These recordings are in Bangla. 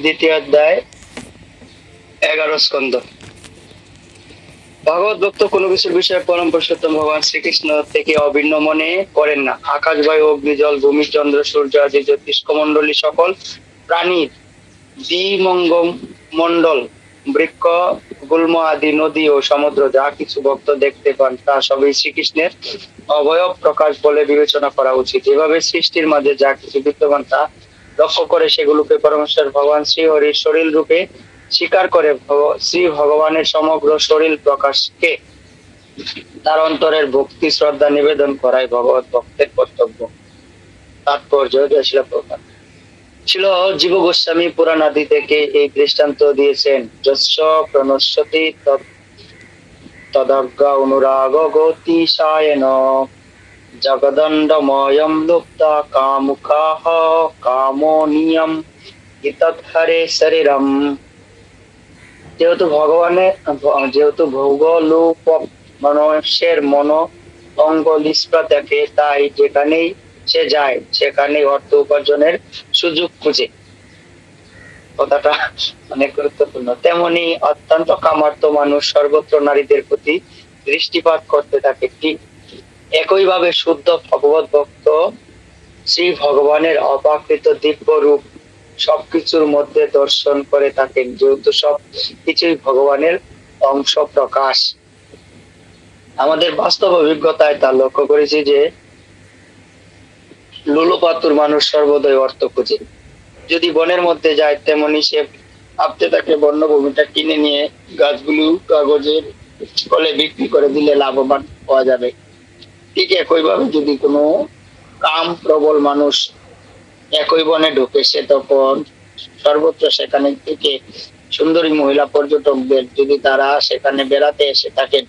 দ্বিতীয় অধ্যায় 11 স্কন্ধ। ভগবত ভক্ত কোনো কিছুর বিষয়ে পরম পুরুষোত্তম ভগবান শ্রীকৃষ্ণ থেকে অভিন্ন মনে করেন না। আকাশ, বায়ু, অগ্নি, জল, ভূমি, চন্দ্র, সূর্য আদি জ্যোতিষ্ক মন্ডলী, সকল প্রাণীর দ্বিমঙ্গ মন্ডল, বৃক্ষ, গুল্ম আদি নদী ও সমুদ্র যা কিছু ভক্ত দেখতে পান তা সবই শ্রীকৃষ্ণের অবয়ব প্রকাশ বলে বিবেচনা করা উচিত। এভাবে সৃষ্টির মাঝে যা কিছু বিদ্যমান তা লক্ষ্য করে সেগুলোকে পরমেশ্বর ভগবান শ্রী হরির শরীর রূপে স্বীকার করে শ্রী ভগবানের সমগ্র শরীর প্রকাশকে তার অন্তরের ভক্তি শ্রদ্ধা নিবেদন করাই ভগবত ভক্তের কর্তব্য। তাৎপর্য ছিল জীব গোস্বামী পুরাণ আদি থেকে এই দৃষ্টান্ত দিয়েছেন। যস্য প্রণশ্যতি তদজ্ঞ অনুরাগ গতিশায়ন জগদণ্ডময়ম লুপ্তা কামুকাহ কামনীয়ম ইতৎহরে শরীরম। যেহেতু ভৌগোলিক মানুষের মন অঙ্গ লিপ্ত দেখে, তাই যেখানেই সে যায় সেখানেই অর্থ উপার্জনের সুযোগ খুঁজে। কথাটা অনেক গুরুত্বপূর্ণ। তেমনি অত্যন্ত কামার্ত মানুষ সর্বত্র নারীদের প্রতি দৃষ্টিপাত করতে থাকে। ঠিক একইভাবে শুদ্ধ ভগবত ভক্ত শ্রী ভগবানের অপ্রাকৃত দিব্য রূপ সবকিছুর মধ্যে দর্শন করে থাকেন, যেহেতু সব কিছুই ভগবানের অংশ প্রকাশ। আমাদের বাস্তব অভিজ্ঞতায় তা লক্ষ্য করেছি যে লুলোপাতুর মানুষ সর্বদাই অর্থ খুঁজে। যদি বনের মধ্যে যায় তেমনি সে ভাবতে থাকে বন্যভূমিটা কিনে নিয়ে গাছগুলো কাগজের কলে বিক্রি করে দিলে লাভবান পাওয়া যাবে। ঠিক একইভাবে যদি কোনো কাম প্রবল মানুষ একই বনে ঢুকে, সে তখন সর্বত্র সেখানে থেকে সুন্দরী মহিলা পর্যটকদের যদি তারা সেখানে বেড়াতে এসে থাকেন,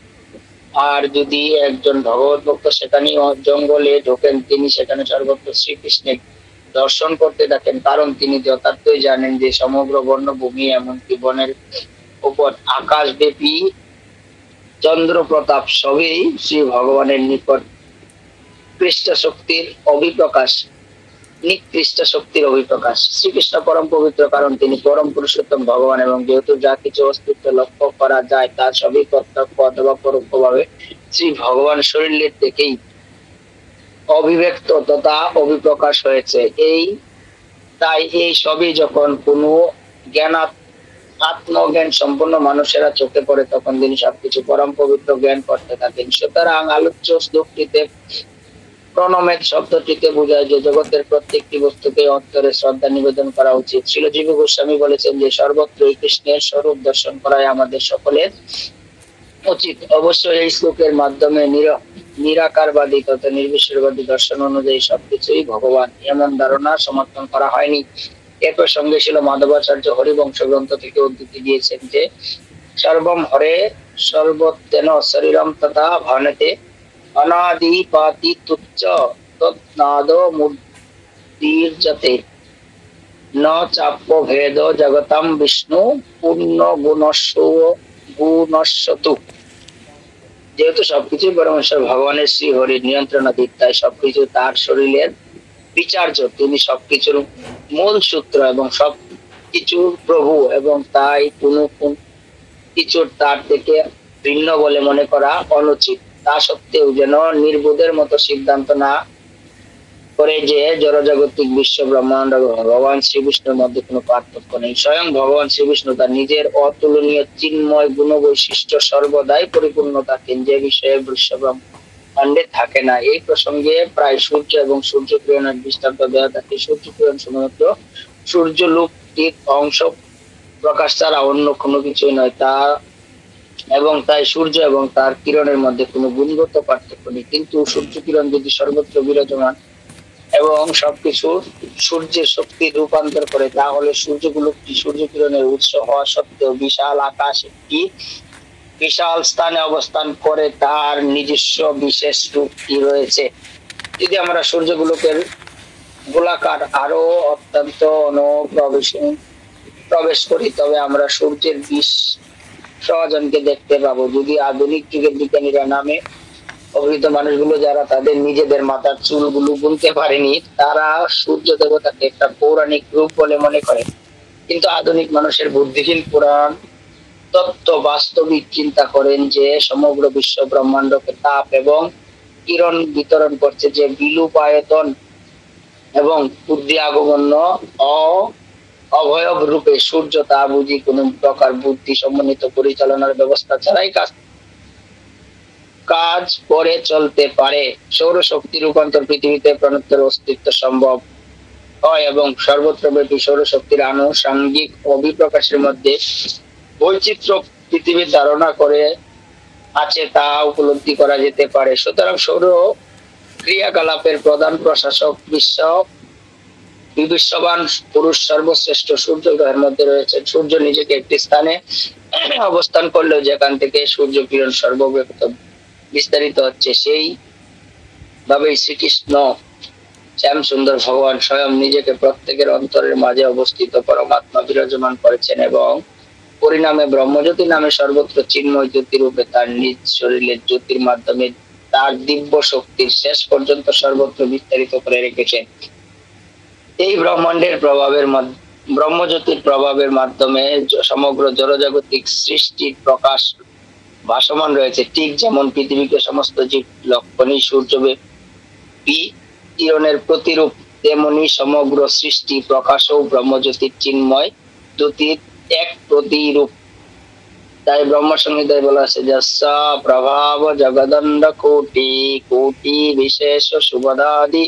আর যদি একজন ভগবত ভক্ত সেখানে জঙ্গলে ঢোকেন, তিনি সেখানে সর্বত্র শ্রীকৃষ্ণের দর্শন করতে থাকেন, কারণ তিনি যথার্থই জানেন যে সমগ্র বন্যভূমি এমনকি বনের উপর আকাশ ব্যাপী চন্দ্র প্রতাপ সবই শ্রী ভগবানের নিকট কৃষ্ণ শক্তির অভিপ্রকাশ, নিকৃষ্ট শক্তির অভিপ্রকাশ। শ্রীকৃষ্ণ পরম পবিত্র, কারণ তিনি পরম পুরুষোত্তম ভগবান, এবং যেহেতু যা কিছু অস্তিত্ব লক্ষ্য করা যায় তা সবই প্রত্যক্ষ অথবা পরোক্ষভাবে শ্রী ভগবান শরীরের থেকেই অভিব্যক্ত তথা অভিপ্রকাশ হয়েছে। তাই এই সবই যখন কোনো আত্মজ্ঞান সম্পন্ন মানুষেরা চোখে পড়ে, তখন তিনি সবকিছু পরম পবিত্র জ্ঞান করতে থাকেন। সুতরাং আলোচ্য শ্লোকটিতে প্রণমেদ শব্দটিতে বোঝায় যে জগতের প্রত্যেকটি বস্তুকে অন্তরে শ্রদ্ধা নিবেদন করা উচিত। শ্রীল জীব গোস্বামী বলেছেন যে সর্বত্রই কৃষ্ণের স্বরূপ দর্শন করাই আমাদের সকলের উচিত। অবশ্য এই শ্লোকের মাধ্যমে নিরাকারবাদী তথা নির্বিশেষবাদী দর্শন অনুযায়ী সবকিছুই ভগবান এমন ধারণা সমর্থন করা হয়নি। এ প্রসঙ্গে ছিল মাধবাচার্য হরিবংশ গ্রন্থ থেকে উদ্ধৃতি দিয়েছেন যে সর্বম হরে সর্বত্তেন শরীরম তথা ভাবনেতে অনাদিপাতি তুচ্ছ তৎনাদ মূর্তির্যতে ন চাপ্য ভেদ জগতাম বিষ্ণু পূর্ণ গুণস্বতু। যেহেতু সবকিছুই পরমেশ্বর ভগবানের শ্রী হরির নিয়ন্ত্রণাধীন, তাই সবকিছু তার শরীরের বিচার্য। তিনি সবকিছুর মূল সূত্র এবং সবকিছুর প্রভু, এবং তাই কোনো কিছুর তার থেকে ভিন্ন বলে মনে করা অনুচিত। তা সত্ত্বেও যেন নির্বোধের মতো সিদ্ধান্ত না করে যে জড়জাগতিক বিশ্ব ব্রহ্মাণ্ড ভগবান শ্রীবিষ্ণুর মধ্যে কোনো পার্থক্য নেই। স্বয়ং ভগবান শ্রীবিষ্ণু তার নিজের অতুলনীয় চিন্ময় গুণ বৈশিষ্ট্য সর্বদাই পরিপূর্ণ থাকেন, যে বিষয়ে বিশ্ব ব্রহ্মাণ্ডে থাকে না। এই প্রসঙ্গে প্রায় সূর্য এবং সূর্য কিরণের দৃষ্টান্ত দেওয়া থাকে। সূর্য কিরণ শুধুমাত্র সূর্যলোকটির অংশ প্রকাশ ছাড়া অন্য কোনো কিছুই নয়, এবং তাই সূর্য এবং তার কিরণের মধ্যে কোনো গুণগত পার্থক্য নেই। কিন্তু সূর্য কিরণ যদি সর্বত্র বিরাজমান এবং সবকিছু সূর্যের শক্তি রূপান্তর করে, তাহলে সূর্যগুলোটি সূর্য কিরণের উৎস হওয়া সত্ত্বেও বিশাল আকাশ একটি বিশাল স্থানে অবস্থান করে তার নিজস্ব বিশেষ রূপটি রয়েছে। যদি আমরা সূর্যগুলোকের গোলাকার আরো অত্যন্ত প্রবেশ করি, তবে আমরা সূর্যের 20 সহজনকে দেখতে পাবো। যদি আধুনিক যুগের বিজ্ঞানীরা নামে অভিহিত মানুষগুলো যারা তাদের নিজেদের মাথার চুলগুলো গুনতে পারেনি, তারা সূর্য দেবতাকে একটা পৌরাণিক রূপ বলে মনে করে। কিন্তু আধুনিক মানুষের বুদ্ধিহীন পুরাণ তত্ত্ব বাস্তবিক চিন্তা করেন যে সমগ্র বিশ্ব ব্রহ্মাণ্ডকে তাপ এবং কিরণ বিতরণ করছে, যে বিলুপ আয়তন এবং বুদ্ধি আগমন্য অবয়ব রূপে সূর্য তা বুঝি কোন প্রকার বুদ্ধি সমন্বিত পরিচালনার ব্যবস্থা ছাড়াই কাজ করে চলতে পারে। সৌরশক্তি রূপান্তর পৃথিবীতে প্রাণের অস্তিত্ব সম্ভব হয় এবং সর্বত্র ব্যাপী সৌরশক্তির আনুষঙ্গিক অভিপ্রকাশের মধ্যে বৈচিত্র্য পৃথিবীর ধারণা করে আছে তা উপলব্ধি করা যেতে পারে। সুতরাং সৌর ক্রিয়াকলাপের প্রধান প্রশাসক বিশ্ববান পুরুষ সর্বশ্রেষ্ঠ সূর্য গ্রহের মধ্যে রয়েছে। সূর্য নিজেকে একটি স্থানে অবস্থান করলেও যেখান থেকে সূর্য কিরণ সর্বব্যাপী বিস্তারিত হচ্ছে, সেই ভাবেই শ্রীকৃষ্ণ শ্যাম সুন্দর ভগবান স্বয়ং নিজেকে প্রত্যেকের অন্তরের মাঝে অবস্থিত পরমাত্মা বিরাজমান করেছেন এবং পরিণামে ব্রহ্মজ্যোতি নামে সর্বত্র চিন্ময় জ্যোতি রূপে তার নিজ শরীরের জ্যোতির মাধ্যমে তার দিব্য শক্তির শেষ পর্যন্ত সর্বত্র বিস্তারিত করে রেখেছেন। এই ব্রহ্মাণ্ডের প্রভাবের ব্রহ্মজ্যোতির প্রভাবের মাধ্যমে সমগ্র জড়জাগতিক সৃষ্টির প্রকাশ ভাসমান রয়েছে। ঠিক যেমন পৃথিবীকে সমস্ত জীব লক্ষণী সূর্যব্যাপী কিরণের প্রতিরূপ, তেমনি সমগ্র সৃষ্টি প্রকাশও ব্রহ্মজ্যোতির চিন্ময় জ্যোতির এক প্রতিরূপ। তাই ব্রহ্ম সংহিতায় বলা আছে, যস্যা প্রভাব জগদণ্ড কোটি কোটি বিশেষ সুবদাদি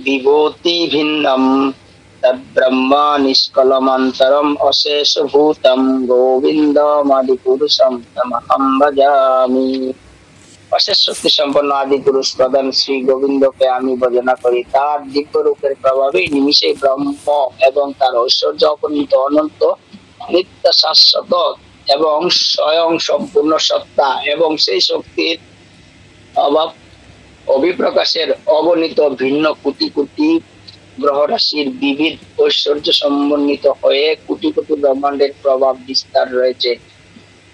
বিভূতি ভিন্নম তদ্ব্রহ্মা নিষ্কলমন্তরম অশেষ ভূতম গোবিন্দমাদি পুরুষম তমহং ভজামি। অশেষ শক্তি সম্পন্ন আদি পুরুষ প্রধান শ্রী গোবিন্দকে আমি ভজনা করি। তার দিব্য রূপের প্রভাবে নিমিষে ব্রহ্ম এবং তার ঐশ্বর্য অপরিমিত অনন্ত নিত্য শাশ্বত এবং স্বয়ং সম্পূর্ণ সত্তা এবং সেই শক্তির অভাব অভিপ্রকাশের অগণিত ভিন্ন কোটি কোটি গ্রহ রাশির বিবিধ ঐশ্বর্য সমন্বিত হয়ে কোটি কোটি ব্রহ্মাণ্ডের প্রভাব বিস্তার রয়েছে।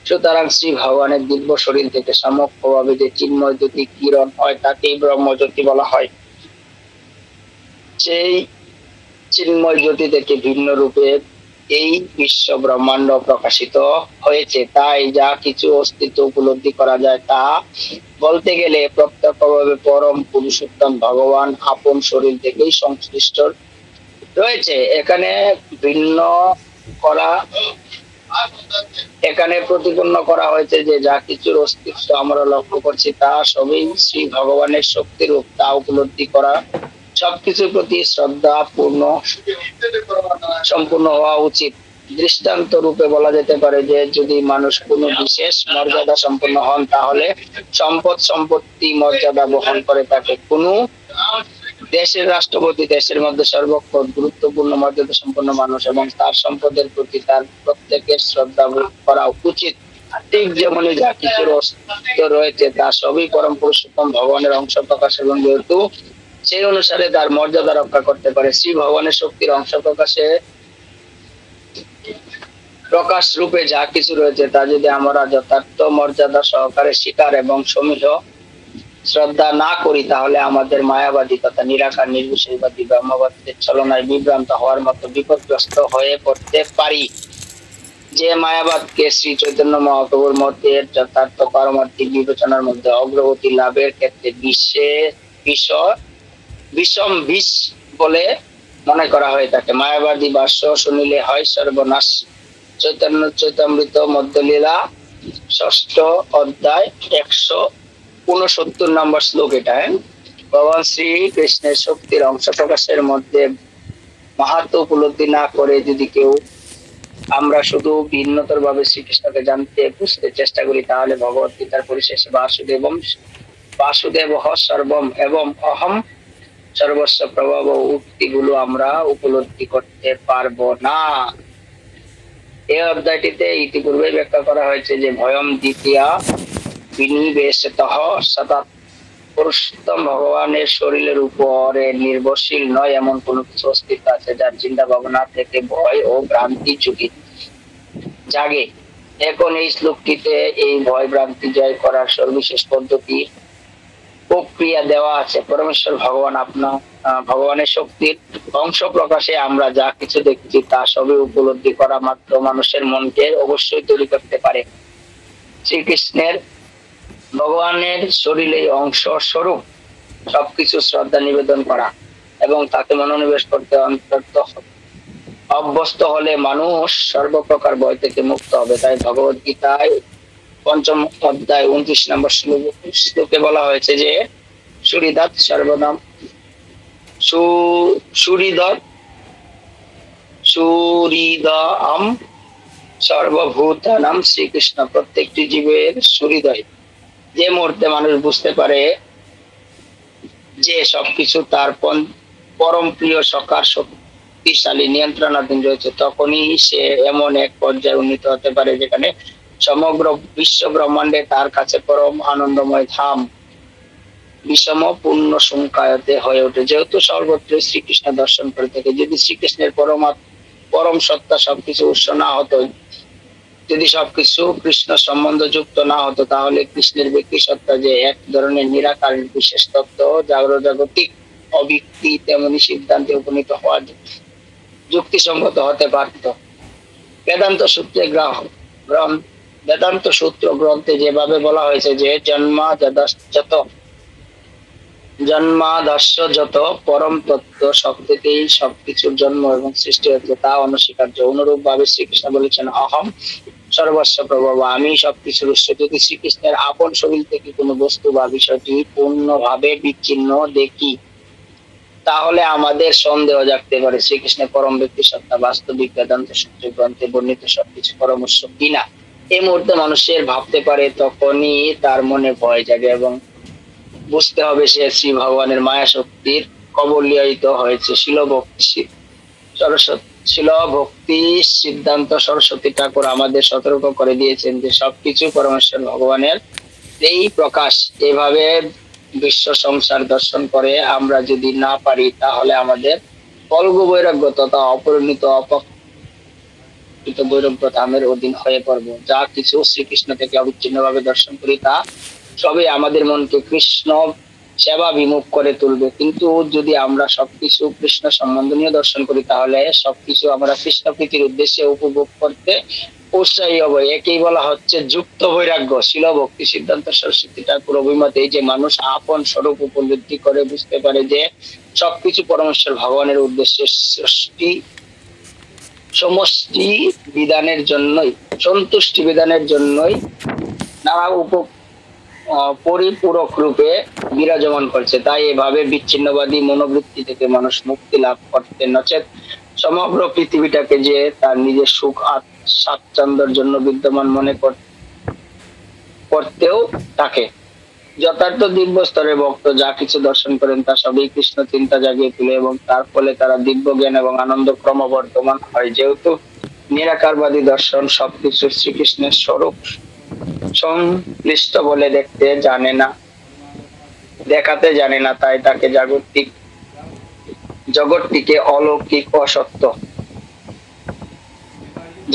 সুতরাং শ্রী ভগবানের দিব্য শরীর থেকে সমগ্রভাবে যে চিন্ময় জ্যোতি কিরণ হয় তাকেই ব্রহ্মজ্যোতি বলা হয়। সেই চিন্ময় জ্যোতি থেকে ভিন্ন রূপে এই বিশ্ব ব্রহ্মাণ্ড প্রকাশিত হয়েছে। তাই যা কিছু অস্তিত্ব উপলব্ধি করা যায় তা বলতে গেলে প্রত্যক্ষভাবে পরম পুরুষোত্তম ভগবান আপন শরীর থেকেই সংশ্লিষ্ট রয়েছে। এখানে প্রতিপন্ন করা হয়েছে যে যা কিছুর অস্তিত্ব আমরা লক্ষ্য করছি তা সবই শ্রী ভগবানের শক্তি রূপ। তা উপলব্ধি করা সবকিছুর প্রতি শ্রদ্ধা সম্পূর্ণ হওয়া উচিত। দৃষ্টান্ত রূপে বলা যেতে পারে যে যদি মানুষ কোনো বিশেষ মর্যাদা সম্পন্ন হন তাহলে সম্পত্তি মর্যাদা বহন করে তাকে কোনো দেশের রাষ্ট্রপতি দেশের মধ্যে সর্বক্ষণ গুরুত্বপূর্ণ মর্যাদা সম্পন্ন মানুষ এবং তার সম্পদের প্রতি তার প্রত্যেকের শ্রদ্ধা করা উচিত। ঠিক যেমনই যা কিছুর অস্তিত্ব রয়েছে তা সবই পরম পুরুষোত্তম ভগবানের অংশ প্রকাশ এবং যেহেতু সেই অনুসারে তার মর্যাদা রক্ষা করতে পারে। শ্রী ভগবানের শক্তির অংশ প্রকাশ রূপে যা কিছু রয়েছে তা যদি আমরা যথার্থ মর্যাদা সহকারে স্বীকার এবং সমীহ শ্রদ্ধা না করি তাহলে আমাদের মায়াবাদী তথা নিরাকার নির্বিশেষবাদী ব্রহ্মবাদীদের ছলনায় বিভ্রান্ত হওয়ার মতো বিপদগ্রস্ত হয়ে পড়তে পারি। যে মায়াবাদকে শ্রী চৈতন্য মহাপ্রভুর মতের যথার্থ পারমার্থিক বিবেচনার মধ্যে অগ্রগতি লাভের ক্ষেত্রে বিষম বিষ বলে মনে করা হয়ে থাকে। মায়াবাদী ভাষ্য শুনিলে হয় সর্বনাশ। চৈতন্য চৈতামৃত মধ্যলীলা 6ষ্ঠ অধ্যায় 169 নম্বর শ্লোক। এটা ভগবান শ্রী কৃষ্ণের শক্তির অংশ প্রকাশের মধ্যে মাহাত্ম্য উপলব্ধি না করে যদি কেউ আমরা শুধু ভিন্নতর ভাবে শ্রীকৃষ্ণকে জানতে বুঝতে চেষ্টা করি তাহলে ভগবত গীতার পরিশেষে বাসুদেব সর্বম এবং অহম সর্বস্ব প্রভাব উক্তিগুলো আমরা উপলব্ধি করতে পারবো না। এই অধ্যায়টিতে ইতিপূর্বে ব্যাখ্যা করা হয়েছে যে ভয়ম দ্বিতীয়া বিনিবেশতঃ সতত পুরুষোত্তম ভগবানের শরীরের উপরে নির্ভরশীল নয় এমন কোন কিছু অস্তিত্ব আছে যার চিন্তা ভাবনা থেকে ভয় ও ভ্রান্তি জাগে। এখন এই শ্লোকটিতে এই ভয় ভ্রান্তি জয় করার সর্বশেষ পদ্ধতি প্রক্রিয়া দেওয়া আছে। পরমেশ্বর ভগবান আপনার ভগবানের শক্তির অংশ প্রকাশে আমরা যা কিছু দেখছি তা সবই উপলব্ধি করা মাত্র মানুষের মনকে অবশ্যই তৈরি করতে পারে। শ্রীকৃষ্ণের ভগবানের শরীরে অংশ স্বরূপ সবকিছু শ্রদ্ধা নিবেদন করা এবং তাতে মনোনিবেশ করতে অন্তত অভ্যস্ত হলে মানুষ সর্বপ্রকার ভয় থেকে মুক্ত হবে। তাই ভগবত গীতায় ৫ম অধ্যায় ২৯ নম্বর শ্লোকে বলা হয়েছে যে সুরিদাত সর্বনাম সুরিদত সুরিদাম সর্বভূতানাম শ্রীকৃষ্ণ। প্রত্যেকটি জীবের সুহৃদয়। যে মুহূর্তে মানুষ বুঝতে পারে যে সবকিছু তার পরম প্রিয় সখার শক্তিশালী নিয়ন্ত্রণাধীন রয়েছে, তখনই সে এমন এক পর্যায়ে উন্নীত হতে পারে যেখানে সমগ্র বিশ্ব ব্রহ্মাণ্ডে তার কাছে পরম আনন্দময় ধাম বিষম পূর্ণ সংখ্যায়তে হয়ে ওঠে। যেহেতু সর্বত্র শ্রীকৃষ্ণ দর্শন করে থাকে, যদি শ্রীকৃষ্ণের পরম সত্তা সবকিছু উৎস না হতো, যদি সবকিছু কৃষ্ণ সম্বন্ধ যুক্ত না হতো, তাহলে কৃষ্ণের ব্যক্তি সত্তা যে এক ধরনের নিরাকার বিশেষ তত্ত্ব জাগতিক অভিক্তি তেমনি সিদ্ধান্তে উপনীত হওয়া যুক্তিসঙ্গত হতে পারত। বেদান্ত সূত্রে বেদান্ত সূত্র গ্রন্থে যেভাবে বলা হয়েছে যে জন্মাদর্শ যত পরম তত্ত্ব সব থেকেই সবকিছুর জন্ম এবং সৃষ্টি হচ্ছে, তা অনস্বীকার্য। অনুরূপ ভাবে শ্রীকৃষ্ণ বলেছেন অহম সর্বস্ব প্রভব, আমি সবকিছুর উৎস। যদি শ্রীকৃষ্ণের আপন শরীর থেকে কোনো বস্তু বা বিষয়টি পূর্ণভাবে বিচ্ছিন্ন দেখি, তাহলে আমাদের সন্দেহ জাগতে পারে শ্রীকৃষ্ণের পরম ব্যক্তি সত্তা বাস্তবিক বেদান্ত সূত্র গ্রন্থে বর্ণিত সবকিছু পরমস্য কিনা। এই মুহূর্তে মানুষের ভাবতে পারে, তখনই তার মনে ভয় জাগে এবং বুঝতে হবে সে শ্রী ভগবানের মায়া শক্তির কবলিত হয়েছে। শিল ভক্তি সিদ্ধান্ত সরস্বতী ঠাকুর আমাদের সতর্ক করে দিয়েছেন যে সবকিছু পরমেশ্বর ভগবানের এই প্রকাশ। এভাবে বিশ্ব সংসার দর্শন করে আমরা যদি না পারি, তাহলে আমাদের কল্গ বৈরাগ্য তথা অপরিণত বৈরাগ্য ধামের অধীন হয়ে পড়ব। যা কিছু শ্রীকৃষ্ণ থেকে অবিচ্ছিন্ন ভাবে দর্শন করি তা সবই আমাদের মনকে কৃষ্ণ সেবা বিমুখ করে তুলবে। কিন্তু যদি আমরা সবকিছু কৃষ্ণ সম্বন্ধ নিয়ে দর্শন করি, তাহলে সবকিছু আমরা কৃষ্ণ প্রীতির উদ্দেশ্যে উপভোগ করতে উৎসাহী হবো। একেই বলা হচ্ছে যুক্ত বৈরাগ্য। শিল ভক্তি সিদ্ধান্ত সরস্বতী ঠাকুর অভিমত এই যে মানুষ আপন স্বরূপ উপলব্ধি করে বুঝতে পারে যে সবকিছু পরমেশ্বর ভগবানের উদ্দেশ্যে সমষ্টি বিধানের জন্যই, সন্তুষ্টি বিধানের জন্যই নানা পরিপূরক রূপে বিরাজমান করছে। তাই এভাবে বিচ্ছিন্নবাদী মনোবৃত্তি থেকে মানুষ মুক্তি লাভ করতে, নচেত সমগ্র পৃথিবীটাকে যে তার নিজের সুখ স্বাচ্ছন্দ্যের জন্য বিদ্যমান মনে করতেও থাকে। যথার্থ দিব্য স্তরে ভক্ত যা কিছু দর্শন করেন তা সবই কৃষ্ণ চিন্তা জাগিয়ে তোলে এবং তার ফলে তারা দিব্য জ্ঞান এবং আনন্দ ক্রমবর্ধমান হয়। যেহেতু নিরাকারবাদী দর্শন সবকিছু শ্রীকৃষ্ণের স্বরূপ সংশ্লিষ্ট বলে দেখাতে জানে না, তাই তাকে জগৎটিকে অলৌকিক অসত্য,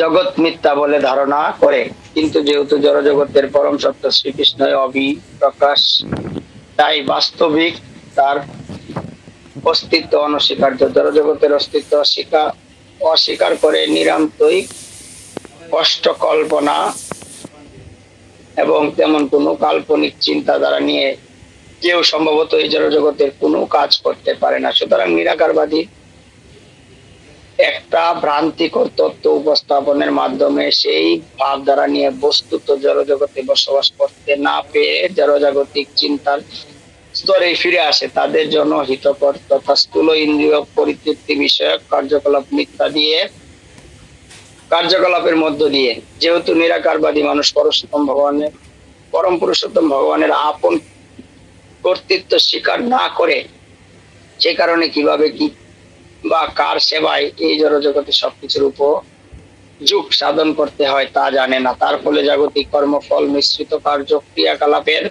জগৎ মিথ্যা বলে ধারণা করে। কিন্তু যেহেতু জড় জগতের পরম সত্য শ্রীকৃষ্ণ অভিপ্রকাশ, তাই বাস্তবিক তার অস্তিত্ব অনস্বীকার্য। জড় জগতের অস্তিত্ব অস্বীকার করে নিরান্তই কষ্ট কল্পনা এবং তেমন কোনো কাল্পনিক চিন্তাধারা নিয়ে কেউ সম্ভবত এই জড় জগতের কোনো কাজ করতে পারে না। সুতরাং নিরাকারবাদী একটা ভ্রান্তিকর তত্ত্ব উপস্থাপনের মাধ্যমে সেই ভাবধারা নিয়ে বস্তুত জড় জগতে বসবাস করতে না পেয়ে জড়জাগতিক চিন্তার স্তরে ফিরে আসে। তাদের জন্য হিতকর তথা স্থূল ইন্দ্রিয় পরিতৃপ্তি বিষয়ক কার্যকলাপের মধ্য দিয়ে, যেহেতু নিরাকারবাদী মানুষ পরম পুরুষোত্তম ভগবানের আপন কর্তৃত্ব স্বীকার না করে, সে কারণে কিভাবে কি বা কার সেবায় এই জড়জগতে সবকিছুর উপযোগ সাধন করতে হয় তা জানে না। তার ফলে জাগতিক কর্মফল মিশ্রিত কার্য ক্রিয়াকলাপের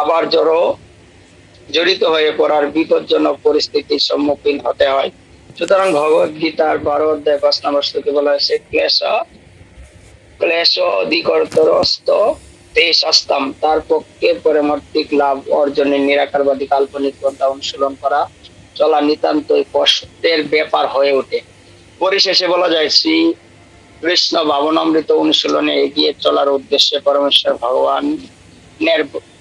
আবার জড়িত হয়ে পড়ার বিপজ্জনক পরিস্থিতির সম্মুখীন হতে হয়। সুতরাং ভগবত গীতার 12 অধ্যায় 5 নম্বর শ্লোকে বলা হয়েছে ক্লেশ অধিকর্তরস্ত এই শাস্তাম তার পক্ষে পারমার্থিক লাভ অর্জনের নিরাকারবাদী কাল্পনিক পন্থা অনুশীলন করা চলা নিতান্তই কষ্টের ব্যাপার হয়ে ওঠে। পরিশেষে বলা যায় শ্রী কৃষ্ণ ভাবনামৃত অনুশীলনে এগিয়ে চলার উদ্দেশ্যে পরমেশ্বর ভগবানের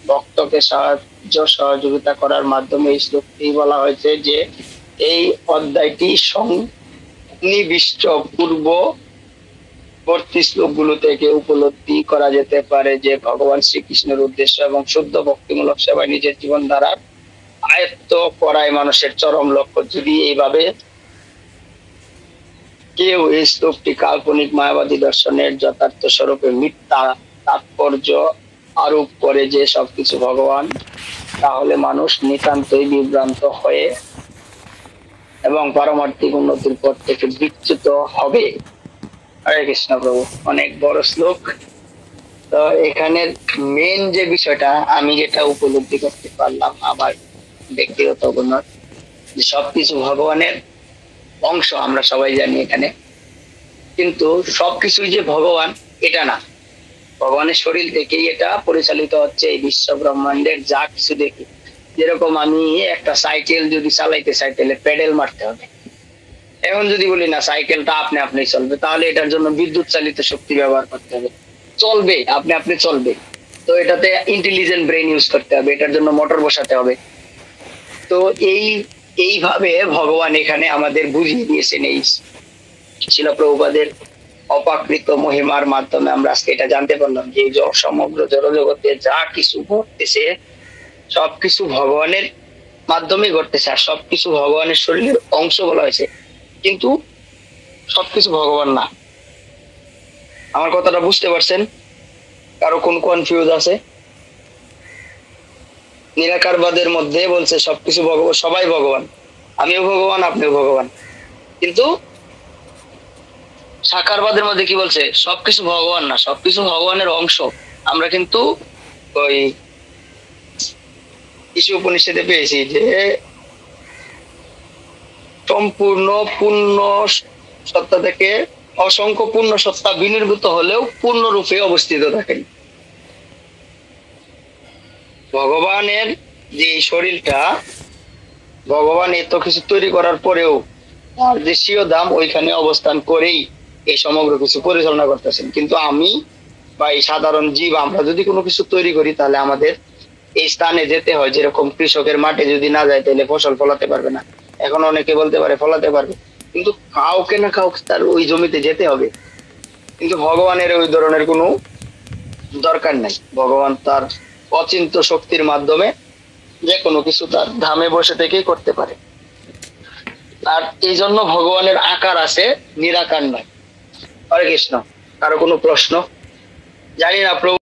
ভক্তকে সাহায্য সহযোগিতা করার মাধ্যমে এই শ্লোকটি বলা হয়েছে যে এই অধ্যায়টি সন্নিবিষ্ট পূর্ববর্তী শ্লোকগুলো থেকে উপলব্ধি করা যেতে পারে যে ভগবান শ্রীকৃষ্ণের উদ্দেশ্য এবং শুদ্ধ ভক্তিমূলক সেবায় নিজের জীবন ধারার আয়ত্ত করাই মানুষের চরম লক্ষ্য। যদি এইভাবে কেউ এই শ্লোকটি কাল্পনিক মায়াবাদী দর্শনের যথার্থ স্বরূপে মিথ্যা তাৎপর্য আরোপ করে যে সবকিছু ভগবান, তাহলে মানুষ নিতান্তই বিভ্রান্ত হয়ে এবং পারমার্থিক উন্নতির পথ থেকে বিচ্যুত হবে। হরে কৃষ্ণ প্রভু। অনেক বড় শ্লোক। তো এখানের মেন যে বিষয়টা আমি যেটা উপলব্ধি করতে পারলাম আমার ব্যক্তিগত অভিমত, যে সবকিছু ভগবানের অংশ আমরা সবাই জানি এখানে, কিন্তু সবকিছুই যে ভগবান এটা না। ভগবানের শরীর থেকেই এটা পরিচালিত হচ্ছে এই বিশ্ব ব্রহ্মাণ্ডের যা কিছু দেখি। যেরকম আমি একটা সাইকেল যদি চালাইতে চাই তাহলে প্যাডেল মারতে হবে। এখন যদি বলি না সাইকেলটা আপনি আপনি চলবে, তাহলে এটার জন্য বিদ্যুৎ চালিত শক্তি ব্যবহার করতে হবে। চলবে আপনি আপনি চলবে, তো এটাতে ইন্টেলিজেন্ট ব্রেন ইউজ করতে হবে, এটার জন্য মোটর বসাতে হবে। তো এইভাবে ভগবান এখানে আমাদের বুঝিয়ে দিয়েছেন। এই শিল প্রভুপাদের অপাকৃত মহিমার মাধ্যমে আমরা আজকে এটা জানতে পারলাম যে সমগ্র জড়জগতে যা কিছু ঘটতেছে সবকিছু ভগবানের মাধ্যমে ঘটতেছে, আর সবকিছু ভগবানের শরীরের অংশ বলা হয়েছে, কিন্তু সবকিছু ভগবান না। আমার কথাটা বুঝতে পারছেন? কারো কোন কনফিউজ আছে? নিরাকারবাদের মধ্যে বলছে সবকিছু ভগবান, সবাই ভগবান, আমিও ভগবান আপনিও ভগবান, কিন্তু সাকারবাদের মধ্যে কি বলছে? সবকিছু ভগবান না, সবকিছু ভগবানের অংশ। আমরা কিন্তু ওই কিছু উপনিষদে পেয়েছি যে সম্পূর্ণ পূর্ণ সত্তা থেকে অসংখ্য পূর্ণ সত্তা বিনির্ভূত হলেও পূর্ণরূপে অবস্থিত থাকেন। ভগবানের যে শরীরটা, ভগবান এত কিছু তৈরি করার পরেও তার যে স্বীয় ধাম ওইখানে অবস্থান করেই এই সমগ্র কিছু পরিচালনা করতেছেন। কিন্তু আমি বা এই সাধারণ জীব আমরা যদি কোনো কিছু তৈরি করি তাহলে আমাদের এই স্থানে যেতে হয়। যেরকম কৃষকের মাঠে যদি না যায় তাহলে ফসল ফলাতে পারবে না। এখন অনেকে বলতে পারে ফলাতে পারবে, কিন্তু কাউকে না কাউকে তার ওই জমিতে যেতে হবে। কিন্তু ভগবানের ওই ধরনের কোনো দরকার নাই। ভগবান তার অচিন্ত শক্তির মাধ্যমে যে কোনো কিছু তার ধামে বসে থেকেই করতে পারে। আর এই জন্য ভগবানের আকার আছে, নিরাকার নয়। হরে কৃষ্ণ। কারো কোনো প্রশ্ন? জানি না প্রভু